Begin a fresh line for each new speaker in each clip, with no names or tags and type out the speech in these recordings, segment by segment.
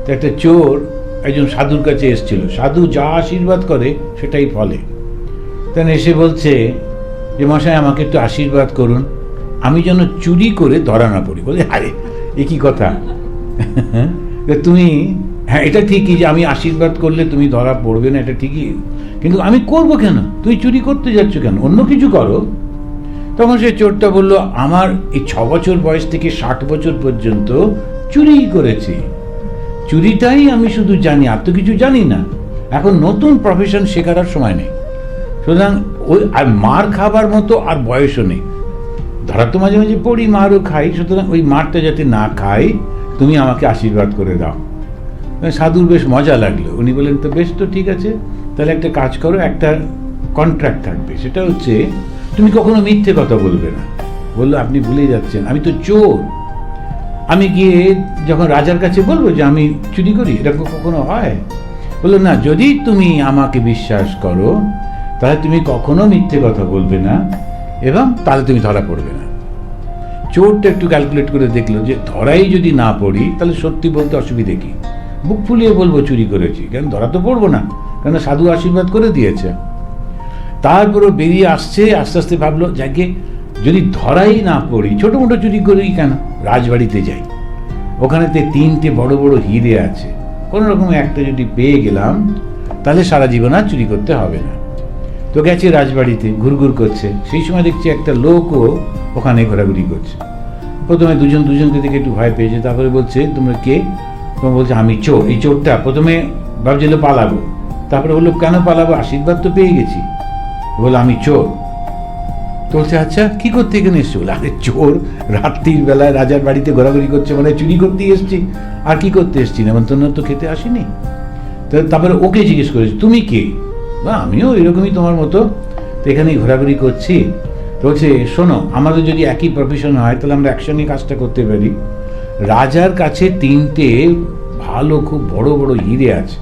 তো একটা চোর একজন সাধুর কাছে এসেছিল, সাধু যা আশীর্বাদ করে সেটাই ফলে। তখন এসে বলছে যে মশাই আমাকে একটু আশীর্বাদ করুন, আমি যেন চুরি করে ধরা না পড়ি। বলে আরে এ কি কথা, তুমি হ্যাঁ এটা ঠিকই যে আমি আশীর্বাদ করলে তুমি ধরা পড়বে না, এটা ঠিকই, কিন্তু আমি করব কেন, তুই চুরি করতে যাচ্ছ কেন, অন্য কিছু করো। তখন সে চোরটা বলল আমার এই 6 বছর বয়স থেকে 60 বছর পর্যন্ত চুরিই করেছি, চুরিটাই আমি শুধু জানি, আর তো কিছু জানি না, এখন নতুন প্রফেশন শেখার আর সময় নেই, সুতরাং ওই আর মার খাবার মতো আর বয়সও নেই, ধরা তো মাঝে মাঝে পড়ি, মারও খাই, সুতরাং ওই মারটা যাতে না খাই তুমি আমাকে আশীর্বাদ করে দাও। সাধুর বেশ মজা লাগলো, উনি বললেন তো বেশ, তো ঠিক আছে, তাহলে একটা কাজ করো, একটা কন্ট্রাক্ট থাকবে, সেটা হচ্ছে তুমি কখনো মিথ্যে কথা বলবে না। বললো আপনি ভুলে যাচ্ছেন, আমি তো চোর, আমি গিয়ে যখন রাজার কাছে বলবো যে আমি চুরি করি, এরকম কখনো হয়? বললো না, যদি তুমি আমাকে বিশ্বাস করো তাহলে তুমি কখনো মিথ্যে কথা বলবে না, এবং তাহলে তুমি ধরা পড়বে না। চোরটা একটু ক্যালকুলেট করে দেখলো যে ধরাই যদি না পড়ি তাহলে সত্যি বলতে অসুবিধে কি, বুক ফুলিয়ে বলবো চুরি করেছি, কেন ধরা তো পড়বো না, কেন সাধু আশীর্বাদ করে দিয়েছে। তারপরও বেরিয়ে আসছে, আস্তে আস্তে ভাবলো যাকে যদি ধরাই না পড়ি, ছোটো মোটো চুরি করি কেন, রাজবাড়িতে যাই, ওখানেতে 3টে বড় বড় হিরে আছে, কোনো রকম একটা যদি পেয়ে গেলাম তাহলে সারা জীবন আর চুরি করতে হবে না। তো গেছে রাজবাড়িতে, ঘুরঘুর করছে, সেই সময় দেখছি একটা লোকও ওখানে ঘোরাঘুরি করছে। প্রথমে দুজনকে দেখে একটু ভয় পেয়েছে, তারপরে বলছে তোমরা কে? তোমার বলছে আমি চোর। এই চোরটা প্রথমে ভাবছিল পালাবো, তারপরে বললো কেন পালাবো, আশীর্বাদ তো পেয়ে গেছি। বললো আমি চোর। তো বলছে আচ্ছা কি করতে এখানে এসছো? বলে আরে চোর, রাত্রির বেলায় রাজার বাড়িতে ঘোরাঘুরি করছে, মানে চুরি করতে এসছি, আর কি করতে এসছি, নেমন্তন্ন তো খেতে আসিনি। তো তারপরে ওকে জিজ্ঞেস করেছে তুমি কে? বা আমিও এরকমই তোমার মতো, তো এখানেই ঘোরাঘুরি করছি। তো বলছে শোনো, আমাদের যদি একই প্রফেশন হয় তাহলে আমরা একসঙ্গে কাজটা করতে পারি। রাজার কাছে 3টে ভালো খুব বড় বড় হিরে আছে,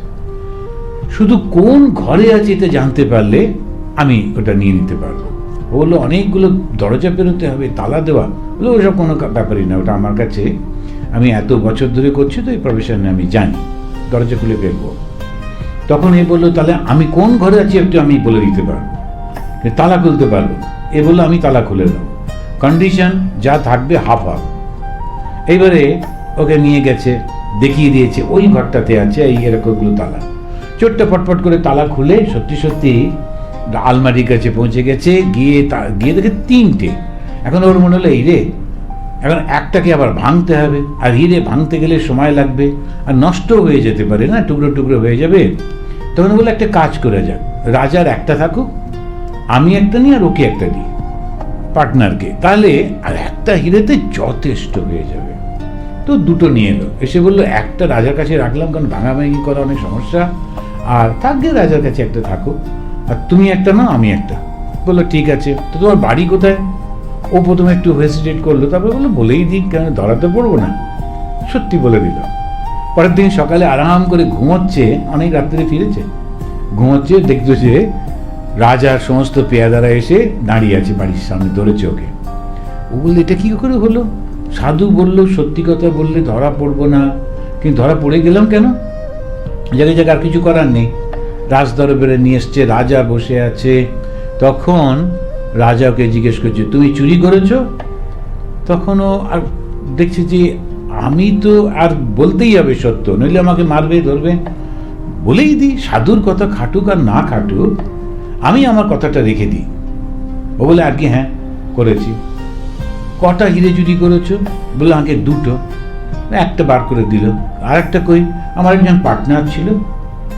শুধু কোন ঘরে আছে এটা জানতে পারলে আমি ওটা নিয়ে নিতে পারবো। ও বললো অনেকগুলো দরজা পেরোতে হবে, তালা দেওয়া। বললো ওসব কোনো ব্যাপারই না, ওটা আমার কাছে, আমি এত বছর ধরে করছি তো এই প্রফেশনে আমি জানি, দরজা খুলে ফেলবো। তখন এ বললো তাহলে আমি কোন ঘরে আছি একটু আমি বলে দিতে পারবো, তালা খুলতে পারবো। এ বললো আমি তালা খুলে দেবো, কন্ডিশন যা থাকবে হাফ হাফ। এইবারে ওকে নিয়ে গেছে, দেখিয়ে দিয়েছে ওই ঘরটাতে আছে এই এরকমগুলো তালা। চোরটা ফটফট করে তালা খুলে সত্যি সত্যি আলমারির কাছে পৌঁছে গেছে, গিয়ে দেখে 3টে। এখন ওর মনে হলো এই রে, এখন একটাকে আবার ভাঙতে হবে, আর হিরে ভাঙতে গেলে সময় লাগবে, আর নষ্ট হয়ে যেতে পারে না, টুকরো টুকরো হয়ে যাবে। তখন বলে একটা কাজ করে যাক, রাজার একটা থাকুক, আমি একটা নিই আর ওকে একটা দিই পার্টনারকে, তাহলে আর একটা হিরেতে যথেষ্ট হয়ে যাবে। তো 2টো নিয়ে এলো, এসে বললো একটা রাজার কাছে রাখলাম কারণ ভাঙাভাঙি করা অনেক সমস্যা, আর থাকবে রাজার কাছে একটা থাকুক, আর তুমি একটা নাও আমি একটা। বললো ঠিক আছে, তো তোমার বাড়ি কোথায়? ও প্রথমে একটু হেসিটেট করলো, তারপরে বললো বলেই দিক, কেন ধরাতে পড়বো না। সত্যি বলে দিল। পরের দিন সকালে আরাম করে ঘুমোচ্ছে, অনেক রাত্রে ফিরেছে, ঘুমোচ্ছে, দেখতো যে রাজার সমস্ত পেয়াদারা এসে দাঁড়িয়ে আছে বাড়ির সামনে, ধরেছে ওকে। ও বললো এটা কি করে হলো? সাধু বললো সত্যি কথা বললে ধরা পড়বো না, কিন্তু ধরা পড়ে গেলাম কেন? জায়গায় আর কিছু করার নেই। রাজদরবারে নিয়ে এসছে, রাজা বসে আছে। তখন রাজা ওকে জিজ্ঞেস করছে তুমি চুরি করেছো? তখনও আর দেখছি যে আমি তো আর বলতেই হবে সত্য, নইলে আমাকে মারবে ধরবে, বলেই দিই সাধুর কথা খাটুক আর না খাটুক, আমি আমার কথাটা রেখে দিই। ও বলে আর কি হ্যাঁ করেছি। কটা হিরে চুরি করেছো? বলে আগে 2টো। একটা বার করে দিল, আর একটা কই? আমার একজন পার্টনার ছিল,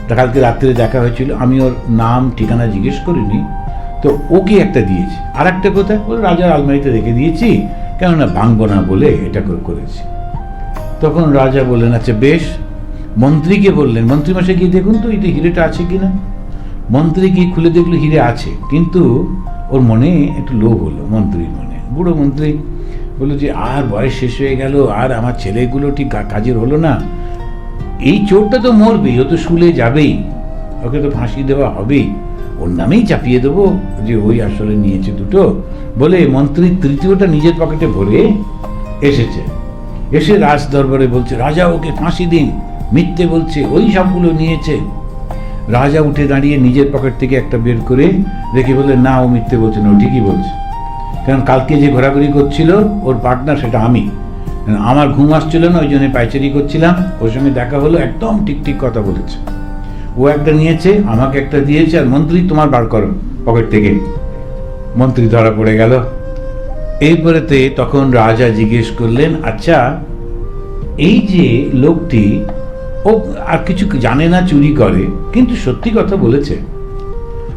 কালকে রাত্রে দেখা হয়েছিল, আমি ওর নাম ঠিকানা জিজ্ঞেস করিনি, তো ওকে একটা দিয়েছি। আর একটা কোথায়? বলে রাজার আলমারিতে রেখে দিয়েছি, কেননা ভাঙবো না বলে এটা করেছি। তখন রাজা বললেন আচ্ছা বেশ। মন্ত্রীকে বললেন মন্ত্রীমশাই গিয়ে দেখুন তো এটা হিরেটা আছে কিনা। মন্ত্রী গিয়ে খুলে দেখলো হিরে আছে, কিন্তু ওর মনে একটু লোভ হলো, মন্ত্রীর মনে। বুড়ো মন্ত্রী বললো যে আর বয়স শেষ হয়ে গেল, আর আমার ছেলেগুলো ঠিক কাজের হলো না, এই চোরটা তো মরবেই, ও তো শুলে যাবেই, ওকে তো ফাঁসি দেওয়া হবেই, ওর নামেই চাপিয়ে দেবো যে ওই আসলে নিয়েছে 2টো। বলে মন্ত্রী 3য়টা নিজের পকেটে ভরে এসেছে, এসে রাজ দরবারে বলছে রাজা ওকে ফাঁসি দিন, মিথ্যে বলছে, ওই সবগুলো নিয়েছে। রাজা উঠে দাঁড়িয়ে নিজের পকেট থেকে একটা বের করে রেখে বললেন, না, ও মিথ্যে বলছে না, ও ঠিকই বলছে। কারণ কালকে যে ঘোরাঘুরি করছিল ওর পার্টনার, সেটা আমি। আমার ঘুম আসছিল না, ওই জন্য পাইচারি করছিলাম, ওর সঙ্গে দেখা হলো, একদম ঠিক ঠিক কথা বলেছে। ও একটা নিয়েছে, আমাকে একটা দিয়েছে, আর মন্ত্রী তোমার বার করো পকেট থেকে। মন্ত্রী ধরা পড়ে গেল। এরপরেতে তখন রাজা জিজ্ঞেস করলেন, আচ্ছা, এই যে লোকটি, ও আর কিছু জানে না, চুরি করে, কিন্তু সত্যি কথা বলেছে,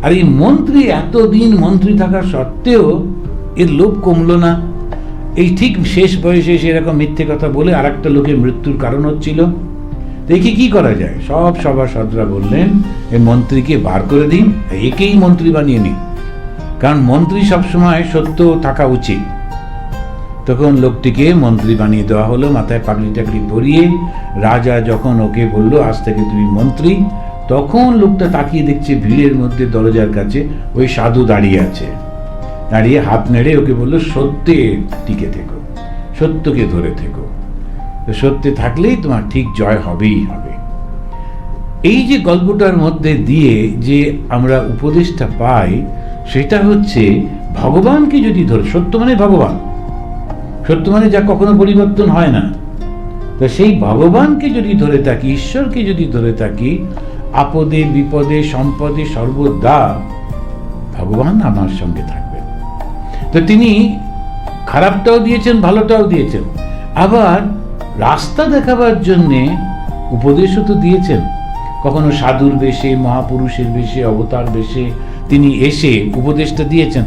আর এই মন্ত্রী এতদিন মন্ত্রী থাকা সত্ত্বেও এর লোভ কমলো না। এই ঠিক শেষ বয়সে এসে এরকম মিথ্যে কথা বলে আর একটা লোকের মৃত্যুর কারণ হচ্ছিল। দেখি কি করা যায়। সব সভাসদরা বললেন, এই মন্ত্রীকে বার করে দিন, একেই মন্ত্রী বানিয়ে নিন, কারণ মন্ত্রী সবসময় সত্য থাকা উচিত। তখন লোকটিকে মন্ত্রী বানিয়ে দেওয়া হলো, মাথায় পাগড়ি টাগড়ি পরিয়ে। রাজা যখন ওকে বলল, আজ থেকে তুমি মন্ত্রী, তখন লোকটা তাকিয়ে দেখছে ভিড়ের মধ্যে দরজার কাছে ওই সাধু দাঁড়িয়ে আছে। দাঁড়িয়ে হাত নেড়ে ওকে বলল, সত্যে টিকে থেকো, সত্যকে ধরে থেকো, সত্যে থাকলেই তোমার ঠিক জয় হবেই হবে। এই যে গল্পটার মধ্যে দিয়ে যে আমরা উপদেশটা পাই, সেটা হচ্ছে ভগবানকে যদি ধরে, সত্য মানে ভগবান, সত্য মানে যা কখনো পরিবর্তন হয় না, তো সেই ভগবানকে যদি ধরে থাকি, ঈশ্বরকে যদি ধরে থাকি, আপদে বিপদে সম্পদে সর্বদা ভগবান আমার সঙ্গে থাকবেন। তো তিনি খারাপটাও দিয়েছেন, ভালোটাও দিয়েছেন, আবার রাস্তা দেখাবার জন্যে উপদেশও তো দিয়েছেন। কখনো সাধুর বেশে, মহাপুরুষের বেশে, অবতার বেশে তিনি এসে উপদেশটা দিয়েছেন।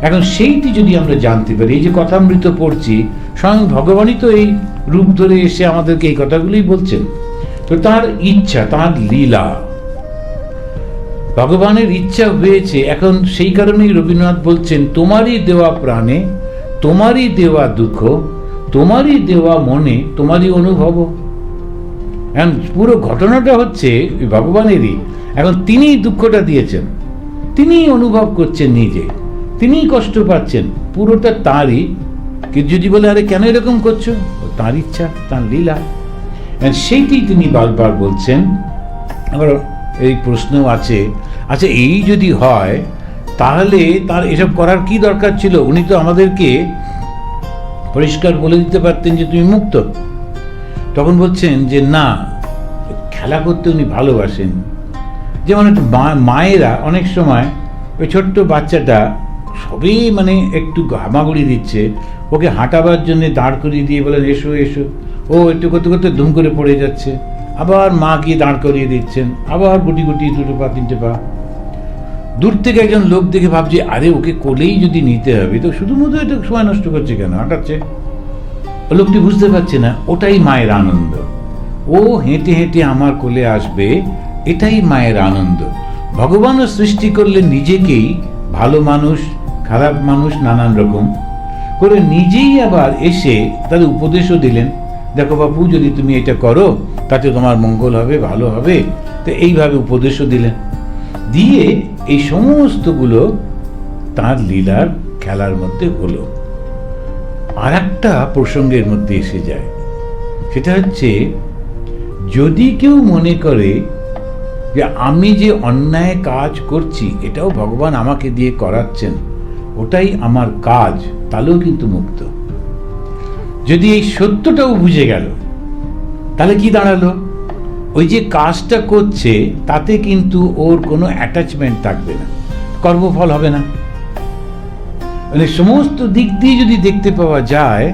এখন সেইটি যদি আমরা জানতে পারি, এই যে কথামৃত পড়ছি, স্বয়ং ভগবানই তো এই রূপ ধরে এসে আমাদেরকে এই কথাগুলোই বলছেন। তো তার ইচ্ছা, তার লীলা, ভগবানের ইচ্ছা হয়েছে। এখন সেই কারণেই রবীন্দ্রনাথ বলছেন, তোমারই দেওয়া প্রাণে, তোমারই দেওয়া দুঃখ, তোমারই দেওয়া মনে, তোমারই অনুভব। এখন পুরো ঘটনাটা হচ্ছে ভগবানেরই। এখন তিনিই দুঃখটা দিয়েছেন, তিনিই অনুভব করছেন নিজে, তিনিই কষ্ট পাচ্ছেন, পুরোটা তাঁরই। কিন্তু যদি বলে, আরে কেন এরকম করছো, তাঁর ইচ্ছা, তাঁর লীলা, সেইটি তিনি বারবার বলছেন। আবার এই প্রশ্ন আছে, আচ্ছা, এই যদি হয় তাহলে তার এসব করার কি দরকার ছিল? উনি তো আমাদেরকে পরিষ্কার বলে দিতে পারতেন যে তুমি মুক্ত। তখন বলছেন যে না, খেলা করতে উনি ভালোবাসেন। যেমন একটু মায়েরা অনেক সময় ওই ছোট্ট বাচ্চাটা সবই মানে একটু হামাগুড়ি দিচ্ছে, ওকে হাঁটাবার জন্য দাঁড় করিয়ে দিয়ে বলেন, এসো এসো, ও একটু করতে করতে ধুম করে পড়ে যাচ্ছে, আবার মা গিয়ে দাঁড় করিয়ে দিচ্ছেন, আবার গুটি গুটি দুটো পা তিনটে পা। দূর থেকে একজন লোক দেখে ভাবছে, আরে ওকে কোলেই যদি নিতে হবে, তো শুধুমাত্র এটা সময় নষ্ট করছে কেন, হাঁটাচ্ছে। লোকটি বুঝতে পারছে না, ওটাই মায়ের আনন্দ। ও হেঁটে হেঁটে আমার কোলে আসবে, এটাই মায়ের আনন্দ। ভগবানও সৃষ্টি করলেন নিজেকেই, ভালো মানুষ, খারাপ মানুষ, নানান রকম করে নিজেই আবার এসে তাদের উপদেশও দিলেন, দেখো বাপু, যদি তুমি এটা করো তাতে তোমার মঙ্গল হবে, ভালো হবে। তো এইভাবে উপদেশও দিলেন, দিয়ে এই সমস্তগুলো তার লীলার খেলার মধ্যে হলো। আর একটা প্রসঙ্গের মধ্যে এসে যায়, সেটা হচ্ছে, যদি কেউ মনে করে যে আমি যে অন্যায় কাজ করছি এটাও ভগবান আমাকে দিয়ে করাচ্ছেন, ওটাই আমার কাজ, তাহলেও কিন্তু মুক্ত। যদি এই সত্যটাও বুঝে গেল, তাহলে কি দাঁড়ালো? ওই যে কাজটা করছে তাতে কিন্তু ওর কোনো অ্যাটাচমেন্ট থাকবে না, কর্মফল হবে না। মানে সমস্ত দিক দিয়ে যদি দেখতে পাওয়া যায়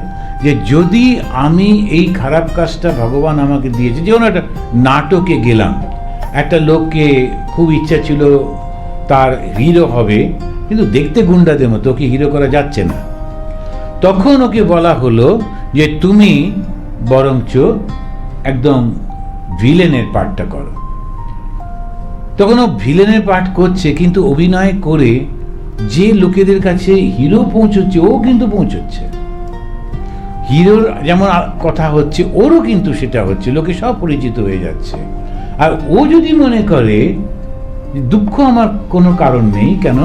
যে যদি আমি এই খারাপ কাজটা ভগবান আমাকে দিয়েছে, যেমন একটা নাটকে গেলাম, একটা লোককে খুব ইচ্ছা ছিল তার হিরো হবে, কিন্তু দেখতে গুন্ডাদের মতো, ওকে হিরো করা যাচ্ছে না। তখন ওকে বলা হলো যে তুমি বরঞ্চ একদম ভিলেনের পার্টটা করো। তখন ও ভিলেনের পার্ট করছে, কিন্তু অভিনয় করে যে লোকেদের কাছে হিরো পৌঁছচ্ছে, ও কিন্তু পৌঁছচ্ছে। হিরোর যেমন কথা হচ্ছে, ওরও কিন্তু সেটা হচ্ছে, লোকে সব পরিচিত হয়ে যাচ্ছে। আর ও যদি মনে করে দুঃখ আমার কোনো কারণ নেই, কেন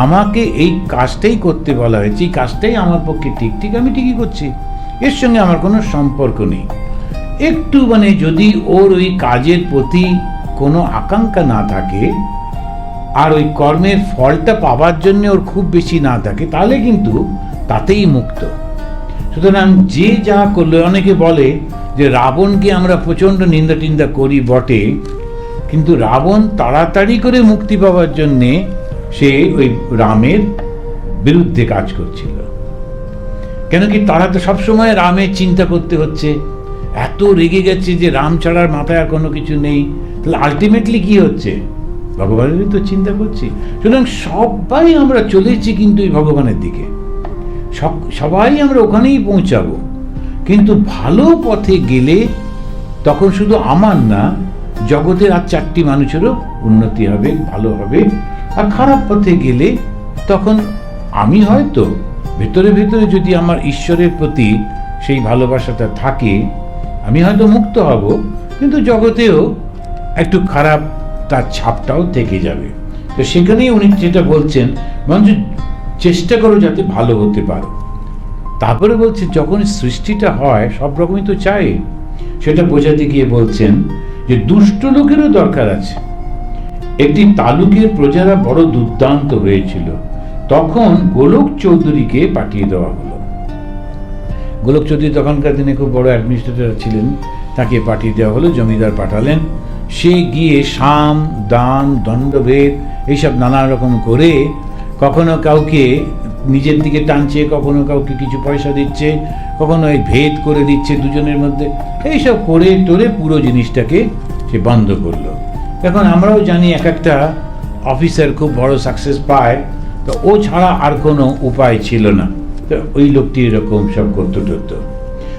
আমাকে এই কাজটাই করতে বলা হয়েছে, এই কাজটাই আমার পক্ষে ঠিক, ঠিক আমি ঠিকই করছি, এর সঙ্গে আমার কোনো সম্পর্ক নেই, একটু মানে যদি ওর ওই কাজের প্রতি কোনো আকাঙ্ক্ষা না থাকে আর ওই কর্মের ফলটা পাওয়ার জন্য ওর খুব বেশি না থাকে, তাহলে কিন্তু তাতেই মুক্ত। সুতরাং যে যা করলো, অনেকে বলে যে রাবণকে আমরা প্রচণ্ড নিন্দা টিন্দা করি বটে, কিন্তু রাবণ তাড়াতাড়ি করে মুক্তি পাওয়ার জন্যে সে ওই রামের বিরুদ্ধে কাজ করছিল। কেন কি, তারা তো সবসময় রামের চিন্তা করতে হচ্ছে, এত রেগে গেছে যে রাম ছাড়ার মাথায় আর কোনো কিছু নেই। তাহলে আলটিমেটলি কি হচ্ছে, ভগবানেরই তো চিন্তা করছি। সুতরাং সবাই আমরা চলেছি কিন্তু এই ভগবানের দিকে, সবাই আমরা ওখানেই পৌঁছাবো। কিন্তু ভালো পথে গেলে তখন শুধু আমার না, জগতের আর 4টি মানুষেরও উন্নতি হবে, ভালো হবে। আর খারাপ পথে গেলে তখন আমি হয়তো ভেতরে ভেতরে যদি আমার ঈশ্বরের প্রতি সেই ভালোবাসাটা থাকে, আমি হয়তো মুক্ত হব, কিন্তু জগতেও একটু খারাপ তার ছাপটাও থেকে যাবে। তো সেখানেই উনি যেটা বলছেন, মানুষ চেষ্টা করো যাতে ভালো হতে পারো। তারপরে বলছে যখন সৃষ্টিটা হয় সব রকমই তো চাই, সেটা বোঝাতে গিয়ে বলছেন যে দুষ্ট লোকেরও দরকার আছে। একটি তালুকের প্রজারা বড় দুর্দান্ত হয়েছিল, তখন গোলক চৌধুরীকে পাঠিয়ে দেওয়া হলো। গোলক চৌধুরী তখনকার দিনে খুব বড় অ্যাডমিনিস্ট্রেটর ছিলেন, তাকে পাঠিয়ে দেওয়া হলো, জমিদার পাঠালেন। সে গিয়ে সাম দান দণ্ডভেদ এইসব নানা রকম করে কখনো কাউকে নিজের দিকে টানছে, কখনো কাউকে কিছু পয়সা দিচ্ছে, কখনো এই ভেদ করে দিচ্ছে দুজনের মধ্যে। এইসব করে টোরে পুরো জিনিসটাকে সে বন্ধ করলো। এখন আমরাও জানি এক একটা অফিসার খুব বড় সাকসেস পায়, তো ও ছাড়া আর কোনো উপায় ছিল না, তো ওই লোকটি এরকম সব করতে টরতো।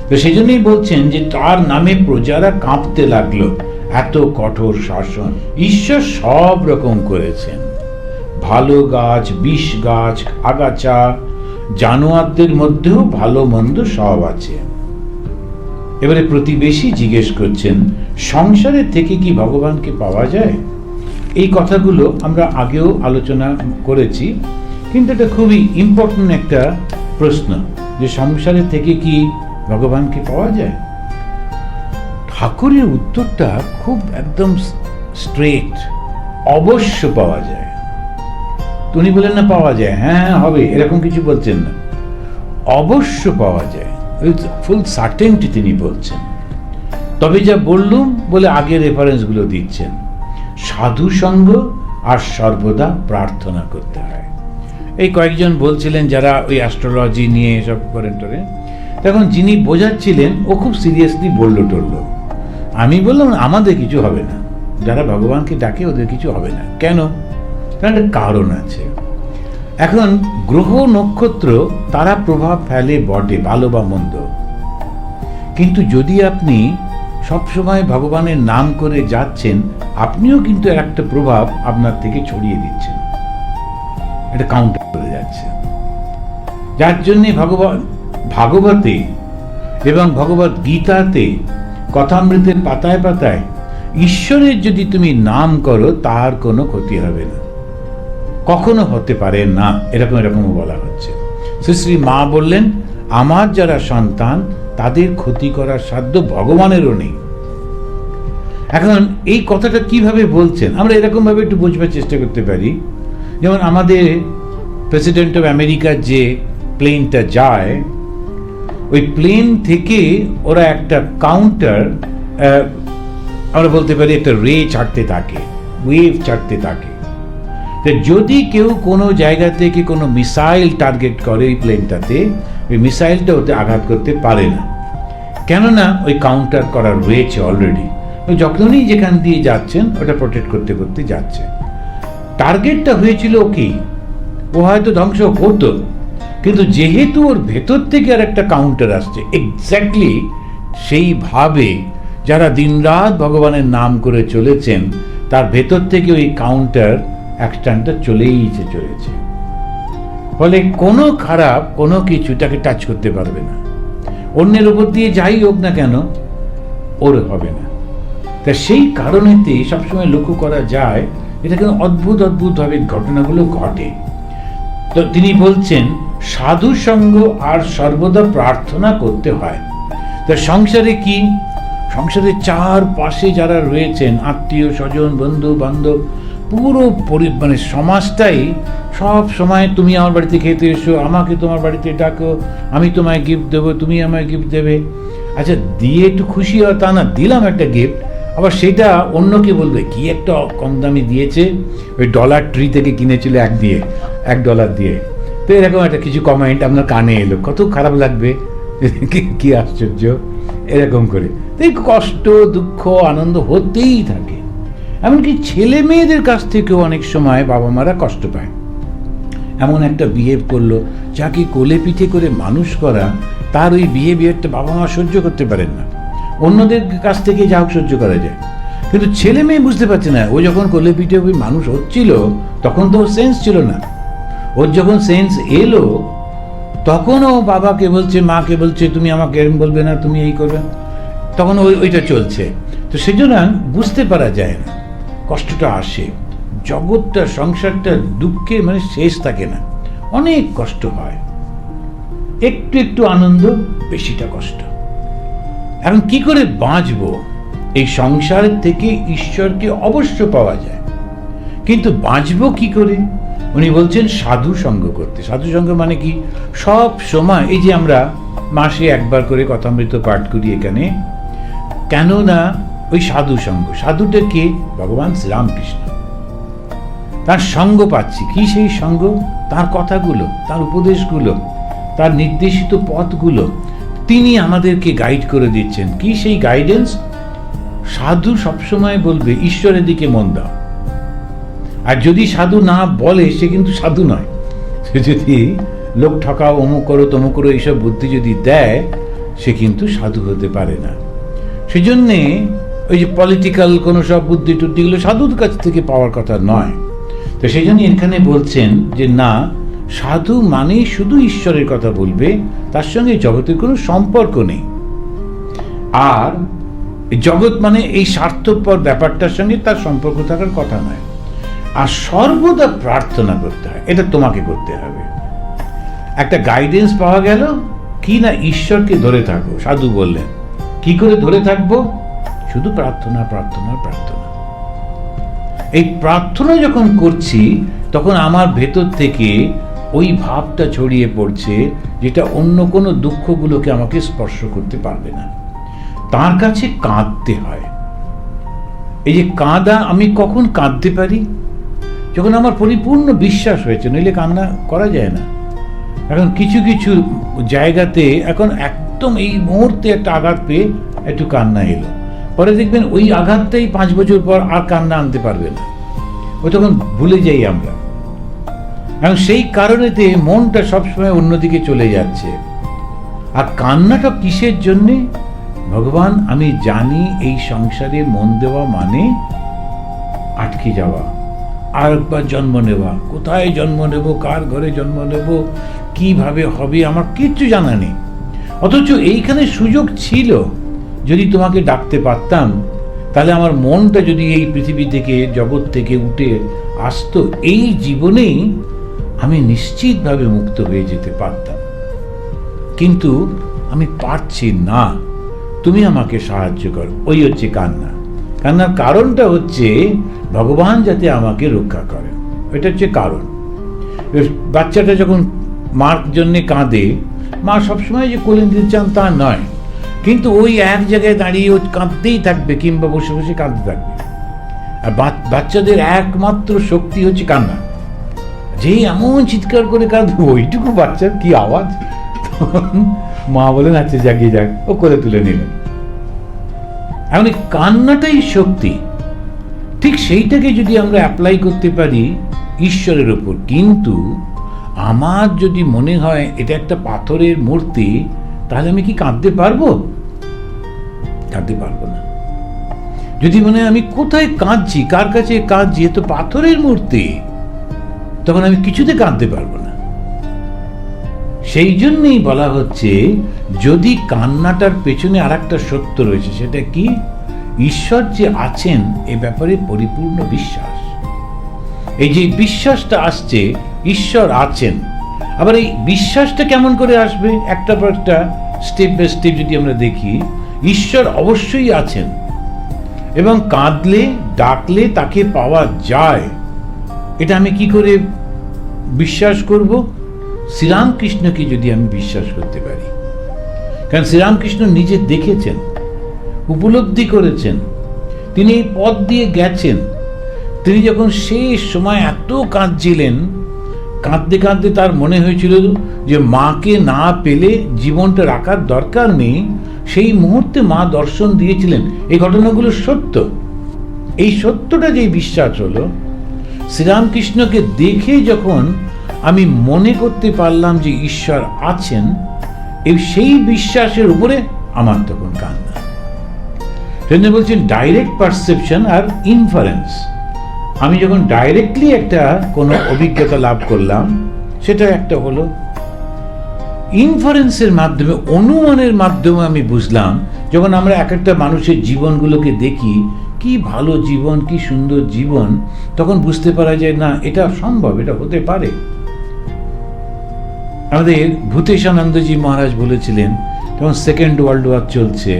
তো সেই জন্যই বলছেন যে তার নামে প্রজারা কাঁপতে লাগলো, এত কঠোর শাসন। ঈশ্বর সব রকম করেছেন, ভালো গাছ, বিষ গাছ, আগাছা, জানোয়ারদের মধ্যেও ভালো মন্দ সব আছে। এবারে প্রতিবেশী জিজ্ঞেস করছেন, সংসারের থেকে কি ভগবানকে পাওয়া যায়? এই কথাগুলো আমরা আগেও আলোচনা করেছি, কিন্তু এটা খুবই ইম্পর্টেন্ট একটা প্রশ্ন, যে সংসারের থেকে কি ভগবানকে পাওয়া যায়? ঠাকুরের উত্তরটা খুব একদম স্ট্রেট, অবশ্য পাওয়া যায়। উনি বলেন না পাওয়া যায়, হ্যাঁ হবে, এরকম কিছু বলছেন না, অবশ্য পাওয়া যায়, ফুল সার্টেনটি তিনি বলছেন। তবে যা বললুম বলে আগের রেফারেন্সগুলো দিচ্ছেন, সাধু সঙ্গ আর সর্বদা প্রার্থনা করতে হয়। এই কয়েকজন বলছিলেন যারা ওই অ্যাস্ট্রোলজি নিয়ে এসব করেন টোরেন, তখন যিনি বোঝাচ্ছিলেন ও খুব সিরিয়াসলি বললো টললো। আমি বললাম আমাদের কিছু হবে না, যারা ভগবানকে ডাকে ওদের কিছু হবে না। কেন? তার একটা কারণ আছে। এখন গ্রহ নক্ষত্র তারা প্রভাব ফেলে বটে, ভালো বা মন্দ, কিন্তু যদি আপনি সবসময় ভগবানের নাম করে যাচ্ছেন, আপনিও কিন্তু একটা প্রভাব আপনার থেকে ছড়িয়ে দিচ্ছেন, এটা কাউন্টার করে যাচ্ছে। যার জন্যে ভাগবতে এবং ভগবত গীতাতে কথামৃতের পাতায় পাতায় ঈশ্বরের যদি তুমি নাম করো তার কোনো ক্ষতি হবে না, কখনো হতে পারে না, এরকম বলা হচ্ছে। শ্রী মা বললেন, আমার যারা সন্তান তাদের ক্ষতি করার সাধ্য ভগবানেরও নেই। এখন এই কথাটা কিভাবে বলছেন আমরা এরকম ভাবে একটু বোঝবার চেষ্টা করতে পারি। যেমন আমাদের প্রেসিডেন্ট অফ আমেরিকার যে প্লেনটা যায়, ওই প্লেন থেকে ওরা একটা কাউন্টার, আমরা বলতে পারি একটা রে ছাড়তে থাকে, ওয়েভ ছাড়তে থাকে। যদি কেউ কোনো জায়গা থেকে কোনো মিসাইল টার্গেট করে ওই প্লেনটাতে, ওই মিসাইলটা ওতে আঘাত করতে পারে না, কেননা ওই কাউন্টার করা রয়েছে অলরেডি। যখনই যেখান দিয়ে যাচ্ছেন ওটা প্রোটেক্ট করতে করতে যাচ্ছে। টার্গেটটা হয়েছিল ওকেই, ও হয়তো ধ্বংস হতো, কিন্তু যেহেতু ওর ভেতর থেকে আর একটা কাউন্টার আসছে, এক্স্যাক্টলি সেইভাবে যারা দিনরাত ভগবানের নাম করে চলেছেন তার ভেতর থেকে ওই কাউন্টার অ্যাকশনটা চলেই চলেছে। ফলে কোনো খারাপ কোনো কিছু তাকে টাচ করতে পারবে না, অন্যের উপর দিয়ে যাই হোক না কেন ওর হবে না। তা সেই কারণেতে সবসময় লক্ষ্য করা যায় এটা কিন্তু অদ্ভুত অদ্ভুতভাবে ঘটনাগুলো ঘটে। তো তিনি বলছেন সাধু সঙ্গ আর সর্বদা প্রার্থনা করতে হয়। তা সংসারে কি সংসারের চারপাশে যারা রয়েছেন, আত্মীয় স্বজন, বন্ধু বান্ধব, পুরো মানে সমাজটাই সব সময় তুমি আমার বাড়িতে খেতে এসো, আমাকে তোমার বাড়িতে ডাকো, আমি তোমায় গিফট দেবো, তুমি আমায় গিফট দেবে। আচ্ছা, দিয়ে একটু খুশি হয় তা না, দিলাম একটা গিফট, আবার সেটা অন্যকে বলবে কি একটা কম দামি দিয়েছে, ওই ডলার ট্রি থেকে কিনেছিল $1 দিয়ে। তো এরকম একটা কিছু কমেন্ট আপনার কানে এলো, কত খারাপ লাগবে, কি আশ্চর্য, এরকম করে। তো এই কষ্ট, দুঃখ, আনন্দ হতেই থাকে। এমনকি ছেলে মেয়েদের কাছ থেকেও অনেক সময় বাবা মারা কষ্ট পায়। এমন একটা বিহেভ করলো, যাকে কোলে পিঠে করে মানুষ করা, তার ওই বিহেভিয়ারটা বাবা মা সহ্য করতে পারেন না। অন্যদের কাছ থেকে যা হোক সহ্য করা যায়, কিন্তু ছেলে মেয়ে বুঝতে পারছে না, ও যখন কোলে পিঠে ওই মানুষ হচ্ছিল তখন তো ওর সেন্স ছিল না। ওর যখন সেন্স এলো তখন ও বাবাকে বলছে, মাকে বলছে, তুমি আমাকে এরম বলবে না, তুমি এই করবে, তখন ওইটা চলছে। তো সুতরাং বুঝতে পারা যায় না, কষ্টটা আসে। জগৎটা, সংসারটা দুঃখে মানে শেষ থাকে না, অনেক কষ্ট হয়। একটু একটু আনন্দ, বেশিটা কষ্ট। এখন কি করে বাঁচবো? এই সংসার থেকে ঈশ্বরকে অবশ্য পাওয়া যায়, কিন্তু বাঁচবো কি করে? উনি বলছেন সাধু সঙ্গ করতে। সাধু সঙ্গ মানে কি? সব সময় এই যে আমরা মাসে একবার করে কথামৃত পাঠ করি এখানে, কেন না ওই সাধু সঙ্গ। সাধুটা কে? ভগবান শ্রীরামকৃষ্ণ। তার সঙ্গ পাচ্ছি। কি সেই সঙ্গ? তার কথাগুলো, তার উপদেশগুলো, তার নির্দেশিত পথগুলো তিনি আমাদেরকে গাইড করে দিচ্ছেন। কি সেই গাইডেন্স? সাধু সবসময় বলবে ঈশ্বরের দিকে মন দাও। আর যদি সাধু না বলে, সে কিন্তু সাধু নয়। সে যদি লোক ঠকাও, অমুক করো তমুক করো এইসব বুদ্ধি যদি দেয়, সে কিন্তু সাধু হতে পারে না। সেজন্যে ওই যে পলিটিক্যাল কোনো সব বুদ্ধি টুদ্ধিগুলো সাধুর কাছ থেকে পাওয়ার কথা নয়। তো সেই জন্য এখানে বলছেন যে না, সাধু মানে শুধু ঈশ্বরের কথা বলবে, তার সঙ্গে জগতের কোনো সম্পর্ক নেই। আর জগৎ মানে এই স্বার্থপর ব্যাপারটার সঙ্গে তার সম্পর্ক থাকার কথা নয়। আর সর্বদা প্রার্থনা করতে হয়, এটা তোমাকে করতে হবে। একটা গাইডেন্স পাওয়া গেল কি না, ঈশ্বরকে ধরে থাকো। সাধু বললেন কি করে ধরে থাকবো? শুধু প্রার্থনা, প্রার্থনা, প্রার্থনা। এই প্রার্থনা যখন করছি তখন আমার ভেতর থেকে ওই ভাবটা ছড়িয়ে পড়ছে যেটা অন্য কোনো দুঃখগুলোকে আমাকে স্পর্শ করতে পারবে না। তার কাছে কাঁদতে হয়। এই যে কাঁদা, আমি কখন কাঁদতে পারি? যখন আমার পরিপূর্ণ বিশ্বাস হয়েছে, নইলে কান্না করা যায় না। এখন কিছু কিছু জায়গাতে এখন একদম এই মুহূর্তে একটা আঘাত পেয়ে একটু কান্না এলো, পরে দেখবেন ওই আঘাতটাই 5 বছর পর আর কান্না আনতে পারবে না, ও তখন ভুলে যাই আমরা। এবং সেই কারণেতে মনটা সবসময় অন্যদিকে চলে যাচ্ছে। আর কান্নাটা কিসের জন্যে? ভগবান, আমি জানি এই সংসারে মন দেওয়া মানে আটকে যাওয়া, আর একবার জন্ম নেওয়া। কোথায় জন্ম নেব, কার ঘরে জন্ম নেব, কিভাবে হবে, আমার কিচ্ছু জানা নেই। অথচ এইখানে সুযোগ ছিল, যদি তোমাকে ডাকতে পারতাম, তাহলে আমার মনটা যদি এই পৃথিবী থেকে, জগৎ থেকে উঠে আসতো, এই জীবনেই আমি নিশ্চিতভাবে মুক্ত হয়ে যেতে পারতাম। কিন্তু আমি পারছি না, তুমি আমাকে সাহায্য করো। ওই হচ্ছে কান্না। কান্নার কারণটা হচ্ছে ভগবান যাতে আমাকে রক্ষা করে, এটা হচ্ছে কারণ। বাচ্চাটা যখন মার জন্যে কাঁদে, মা সবসময় যে কোলে নিতে চান তা নয়, কিন্তু ওই এক জায়গায় দাঁড়িয়ে ও কাঁদতেই থাকবে, কিংবা বসে বসে কাঁদতে থাকবে। আর বাচ্চাদের একমাত্র শক্তি হচ্ছে কান্না। যেই এমন চিৎকার করে কাঁদবে, ওইটুকু বাচ্চার কি আওয়াজ, মা বলেন আচ্ছা জাগিয়ে যাক, ও কোলে তুলে নিলেন। এমন কান্নাটাই শক্তি। ঠিক সেইটাকে যদি আমরা অ্যাপ্লাই করতে পারি ঈশ্বরের ওপর, কিন্তু আমার যদি মনে হয় এটা একটা পাথরের মূর্তি, তাহলে আমি কি কাঁদতে পারবো? কাঁদতে পারবো না। যদি মনে হয় আমি কোথায় কাঁদছি, কার কাছে কাঁদছি, এ তো পাথরের মূর্তি, তখন আমি কিছুতে কাঁদতে পারবো না। সেই জন্যই বলা হচ্ছে, যদি কান্নাটার পেছনে আর একটা সত্য রয়েছে, সেটা কি? ঈশ্বর যে আছেন এ ব্যাপারে পরিপূর্ণ বিশ্বাস। এই যে বিশ্বাসটা আসছে, ঈশ্বর আছেন। আবার এই বিশ্বাসটা কেমন করে আসবে? একটা পর একটা স্টেপ বাই স্টেপ যদি আমরা দেখি, ঈশ্বর অবশ্যই আছেন এবং কাঁদলে ডাকলে তাকে পাওয়া যায়, এটা আমি কি করে বিশ্বাস করব? শ্রীরামকৃষ্ণকে যদি আমি বিশ্বাস করতে পারি, কারণ শ্রীরামকৃষ্ণ নিজে দেখেছেন, উপলব্ধি করেছেন, তিনি এই পথ দিয়ে গেছেন। তিনি যখন শেষ সময় এত কাঁদছিলেন, কাঁদতে কাঁদতে তার মনে হয়েছিল যে মাকে না পেলে জীবনটা রাখার দরকার নেই, সেই মুহূর্তে মা দর্শন দিয়েছিলেন। এই ঘটনাগুলো সত্য। এই সত্যটা যেই বিশ্বাস হলো, শ্রীরামকৃষ্ণকে দেখে যখন আমি মনে করতে পারলাম যে ঈশ্বর আছেন, সেই বিশ্বাসের উপরে আমার তখন কান্না। সেজন্য বলছেন ডাইরেক্ট পারসেপশন আর ইনফারেন্স। আমি যখন ডাইরেক্টলি একটা কোনো অভিজ্ঞতা লাভ করলাম, সেটা একটা হলো। ইনফারেন্সের মাধ্যমে, অনুমানের মাধ্যমে আমি বুঝলাম, যখন আমরা এক একটা মানুষের জীবনগুলোকে দেখি, কি ভালো জীবন, কি সুন্দর জীবন, তখন বুঝতে পারা যায় না এটা সম্ভব, এটা হতে পারে। আমাদের ভূতেশানন্দজি মহারাজ বলেছিলেন, তখন সেকেন্ড ওয়ার্ল্ড ওয়ার চলছে,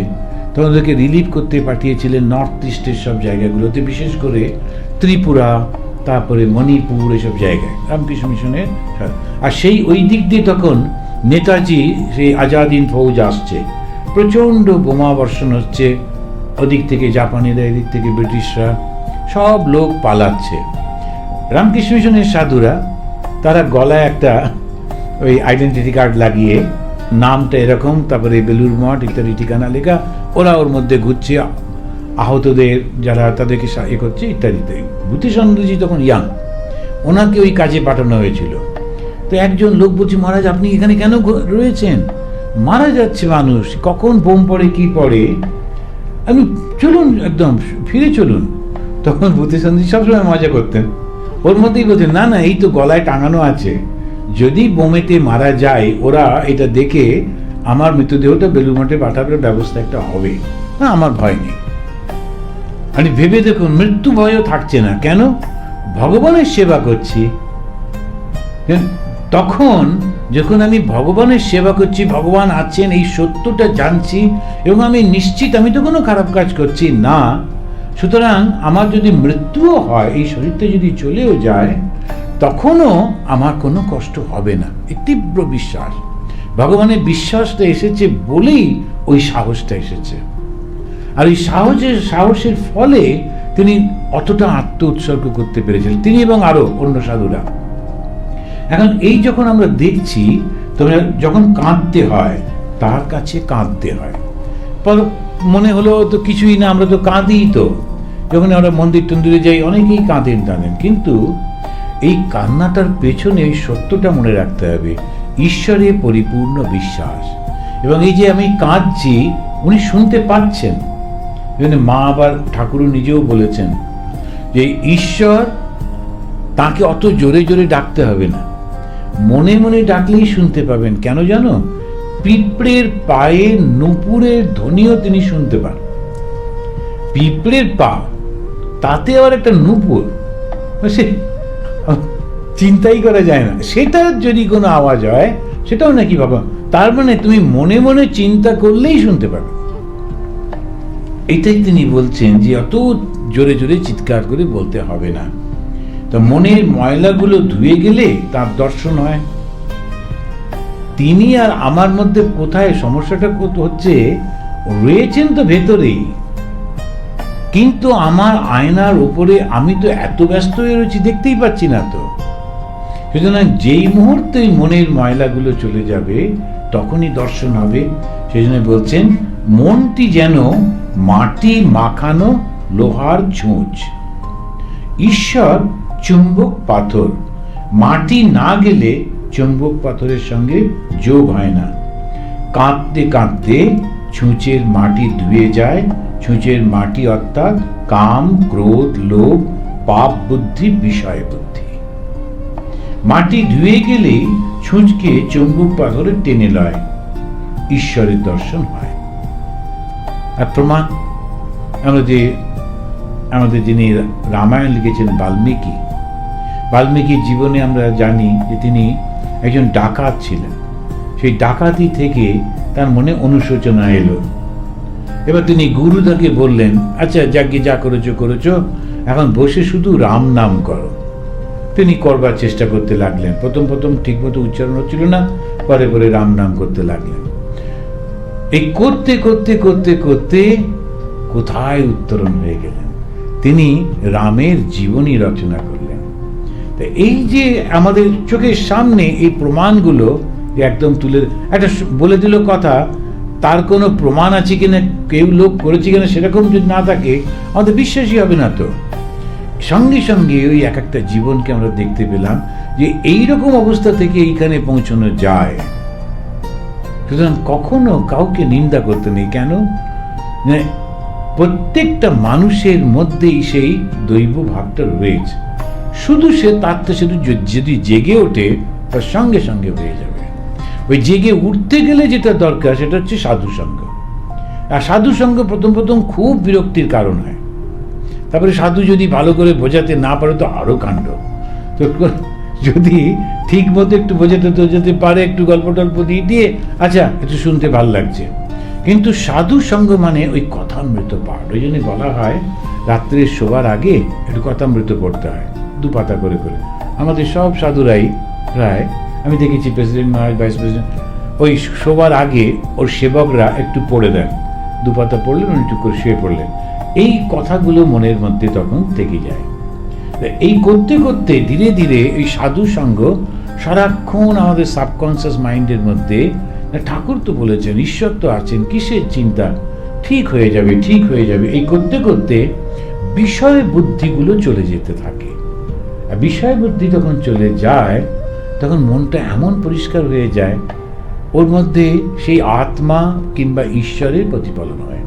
তখন ওদেরকে রিলিভ করতে পাঠিয়েছিলেন নর্থ ইস্টের সব জায়গাগুলোতে, বিশেষ করে ত্রিপুরা, তারপরে মণিপুর, এসব জায়গায় রামকৃষ্ণ মিশনের। আর সেই ওই দিক দিয়ে তখন নেতাজি, সেই আজাদ হিন্দ ফৌজ আসছে, প্রচণ্ড বোমা বর্ষণ হচ্ছে, ওদিক থেকে জাপানিরা, এদিক থেকে ব্রিটিশরা, সব লোক পালাচ্ছে। রামকৃষ্ণ মিশনের সাধুরা, তারা গলায় একটা ওই আইডেন্টিটি কার্ড লাগিয়ে, নামটা এরকম, তারপরে বেলুর মঠ ইত্যাদি ঠিকানা লেখা, ওরা ওর মধ্যে ঘুরছে, আহতদের যারা তাদেরকে সাহায্য করছে ইত্যাদি। ভূতেশানন্দজি তখন ইয়াং, ওনাকে ওই কাজে পাঠানো হয়েছিল। তো একজন লোক বলছে, মহারাজ আপনি এখানে কেন রয়েছেন? মারা যাচ্ছে মানুষ, কখন বোম পড়ে কি পড়ে, আপনি চলুন, একদম ফিরে চলুন। তখন ভূতেশানন্দজি সবসময় মজা করতেন, ওর মধ্যেই বলছেন, না না, এই তো গলায় টাঙানো আছে, যদি বোমেতে মারা যায় ওরা এটা দেখে আমার মৃতদেহটা বেলুর মঠে পাঠাবার ব্যবস্থা একটা হবে, না আমার ভয় নেই। মানে ভেবে দেখুন, মৃত্যু ভয়ও থাকছে না, কেন? ভগবানের সেবা করছি। তখন যখন আমি ভগবানের সেবা করছি, ভগবান আছেন এই সত্যটা জানছি, এবং আমি নিশ্চিত আমি তো কোনো খারাপ কাজ করছি না, সুতরাং আমার যদি মৃত্যুও হয়, এই শরীরটা যদি চলেও যায়, তখনও আমার কোনো কষ্ট হবে না। এই তীব্র বিশ্বাস, ভগবানের বিশ্বাসটা এসেছে বলেই ওই সাহসটা এসেছে। আর ওই সাহসের ফলে তিনি অতটা আত্ম উৎসর্গ করতে পেরেছিলেন, তিনি এবং আরো অন্য সাধুরা। এখন এই যখন আমরা দেখছি, তোমরা যখন কাঁদতে হয়, তার কাছে কাঁদতে হয়। মনে হলো তো কিছুই না, আমরা তো কাঁদি, তো যখন আমরা মন্দির টন্দিরে যাই অনেকেই কাঁদেন জানেন, কিন্তু এই কান্নাটার পেছনে এই সত্যটা মনে রাখতে হবে, ঈশ্বরে পরিপূর্ণ বিশ্বাস। এবং এই যে আমি কাঁদছি, উনি শুনতে পাচ্ছেন। মা আবার ঠাকুর নিজেও বলেছেন যে ঈশ্বর, তাকে অত জোরে জোরে ডাকতে হবে না, মনে মনে ডাকলেই শুনতে পাবেন। কেন জানো? পিঁপড়ের পায়ে নূপুরের ধ্বনিও তিনি শুনতে পান। পিঁপড়ের পা, তাতে আবার একটা নূপুর, সে চিন্তাই করা যায় না, সেটার যদি কোনো আওয়াজ হয় সেটাও নাকি বাবা। তার মানে তুমি মনে মনে চিন্তা করলেই শুনতে পাবে। এটাই তিনি বলছেন যে অত জোরে জোরে চিৎকার করে বলতে হবে না। তো মনের ময়লাগুলো ধুয়ে গেলে তার দর্শন হয়। তিনি আর আমার মধ্যে কোথায় সমস্যাটা হচ্ছে, রয়েছেন তো ভেতরেই, কিন্তু আমার আয়নার উপরে আমি তো এত ব্যস্ত হয়ে রয়েছি, দেখতেই পাচ্ছি না তো। সুতরাং যেই মুহূর্তে মনের ময়লাগুলো চলে যাবে, তখনই দর্শন হবে। সেই জন্য বলছেন, মনটি যেন মাটি মাখানো লোহার ছুঁচ, ঈশ্বর চুম্বক পাথর, মাটি না গেলে চুম্বক পাথরের সঙ্গে যোগ হয় না। কাঁদতে কাঁদতে ছুঁচের মাটি ধুয়ে যায়। ছুঁচের মাটি অর্থাৎ কাম, ক্রোধ, লোভ, পাপ বুদ্ধি, বিষয় বুদ্ধি। মাটি ধুয়ে গেলেই ছুঁচকে চুম্বক পাথরে টেনে লয়, ঈশ্বরের দর্শন হয়। আর প্রমাণ আমাদের যিনি রামায়ণ লিখেছেন বাল্মীকির জীবনে আমরা জানি যে তিনি একজন ডাকাত ছিলেন। সেই ডাকাতি থেকে তার মনে অনুশোচনা এলো। এবার তিনি গুরুদাকে বললেন, আচ্ছা যাকে যা করেছো করেছো, এখন বসে শুধু রাম নাম করো। তিনি করবার চেষ্টা করতে লাগলেন। প্রথম প্রথম ঠিকমতো উচ্চারণ হচ্ছিল না, পরে পরে রাম নাম করতে লাগলেন। এই করতে করতে করতে করতে কোথায় উত্তরণ হয়ে গেলেন, তিনি রামের জীবনী রচনা করলেন। এই যে আমাদের চোখের সামনে এই প্রমাণগুলো একদম তুলে একটা বলে দিল কথা, তার কোনো প্রমাণ আছে কিনা, কেউ লোক করেছে কিনা সেরকম যদি না থাকে আমাদের বিশ্বাসই হবে না। তো সঙ্গে সঙ্গে ওই এক একটা জীবনকে আমরা দেখতে পেলাম যে এইরকম অবস্থা থেকে এইখানে পৌঁছানো যায়। সুতরাং কখনো কাউকে নিন্দা করতে নেই। কেন? প্রত্যেকটা মানুষের মধ্যেই সেই দৈব ভাবটা রয়েছে, শুধু সে তারটা শুধু যদি জেগে ওঠে তার সঙ্গে সঙ্গে হয়ে যাবে। ওই জেগে উঠতে গেলে যেটা দরকার সেটা হচ্ছে সাধুসঙ্গ। আর সাধুসঙ্গ প্রথম প্রথম খুব বিরক্তির কারণ হয়, তারপরে সাধু যদি ভালো করে বোঝাতে না পারে তো আরো কাণ্ড। তো যদি ঠিক মতো একটু বোঝাতে পারে, একটু গল্প টল্প দিয়ে আচ্ছা একটু শুনতে ভালো লাগছে। কিন্তু সাধু সঙ্গ মানে ওই কথামৃত পাঠ। ওই জন্য বলা হয় রাত্রে শোবার আগে একটু কথামৃত পড়তে হয়, 2 পাতা করে করে। আমাদের সব সাধুরাই প্রায়, আমি দেখেছি প্রেসিডেন্ট মহারাজ, ভাইস প্রেসিডেন্ট, ওই শোবার আগে ওর সেবকরা একটু পড়ে দেন, 2 পাতা পড়লেন, একটু করে শুয়ে পড়লেন। এই কথাগুলো মনের মধ্যে তখন থেকে যায়। এই করতে করতে ধীরে ধীরে এই সাধু সঙ্গ সারাক্ষণ আমাদের সাবকনসিয়াস মাইন্ডের মধ্যে, ঠাকুর তো বলেছেন ঈশ্বর তো আছেন, কিসের চিন্তা, ঠিক হয়ে যাবে ঠিক হয়ে যাবে, এই করতে করতে বিষয় বুদ্ধিগুলো চলে যেতে থাকে। আর বিষয় বুদ্ধি যখন চলে যায় তখন মনটা এমন পরিষ্কার হয়ে যায়, ওর মধ্যে সেই আত্মা কিংবা ঈশ্বরের প্রতিফলন হয়।